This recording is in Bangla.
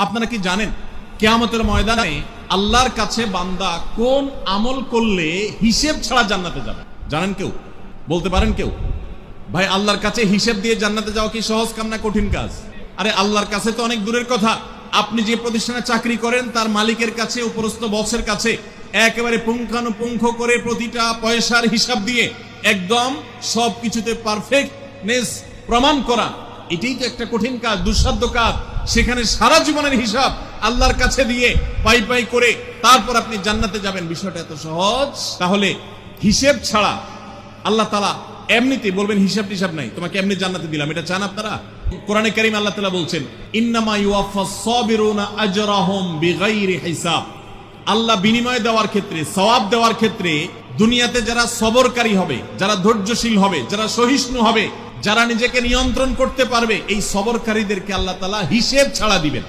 আপনারা কি জানেন কিয়ামতের ময়দানে আল্লাহর কাছে বান্দা কোন আমল করলে হিসেব ছাড়া জান্নাতে যাবে? জানেন কেউ? বলতে পারেন কেউ? ভাই, আল্লাহর কাছে হিসেব দিয়ে জান্নাতে যাওয়া কি সহজ কাম না কঠিন কাজ? আরে আল্লাহর কাছে তো অনেক দূরের কথা। আপনি যে প্রতিষ্ঠানে চাকরি করেন তার মালিকের কাছে, উপরস্থ বসের কাছে একেবারে পুঙ্খানুপুঙ্খ করে প্রতিটা পয়সার হিসাব দিয়ে একদম সবকিছুতে পারফেক্টনেস প্রমাণ করা, এটাই তো একটা কঠিন কাজ, দুঃসাধ্য কাজ। সেখানে সারা জীবনের হিসাব আল্লাহর কাছে দিয়ে পাই পাই করে তারপর আপনি জান্নাতে যাবেন, বিষয়টা এত সহজ? তাহলে হিসেব ছাড়া আল্লাহ তাআলা এমনিতে বলবেন হিসাব টিসাব নাই, তোমাকে এমনি জান্নাতে দিলাম, এটা চান আপনারা? কোরআনে কারীম আল্লাহ তাআলা বলছেন ইন্নামা ইউওয়াফাস সাবিরুনা আজরাহুম বিগাইরি হিসাব। আল্লাহ বিনিময় দেওয়ার ক্ষেত্রে, সওয়াব দেওয়ার ক্ষেত্রে দুনিয়াতে যারা সবরকারী হবে, যারা ধৈর্যশীল হবে, যারা সহিষ্ণু হবে, যারা নিজেকে নিয়ন্ত্রণ করতে পারবে, এই সবরকারীদেরকে আল্লাহ তাআলা হিসেব ছাড়া দিবেন।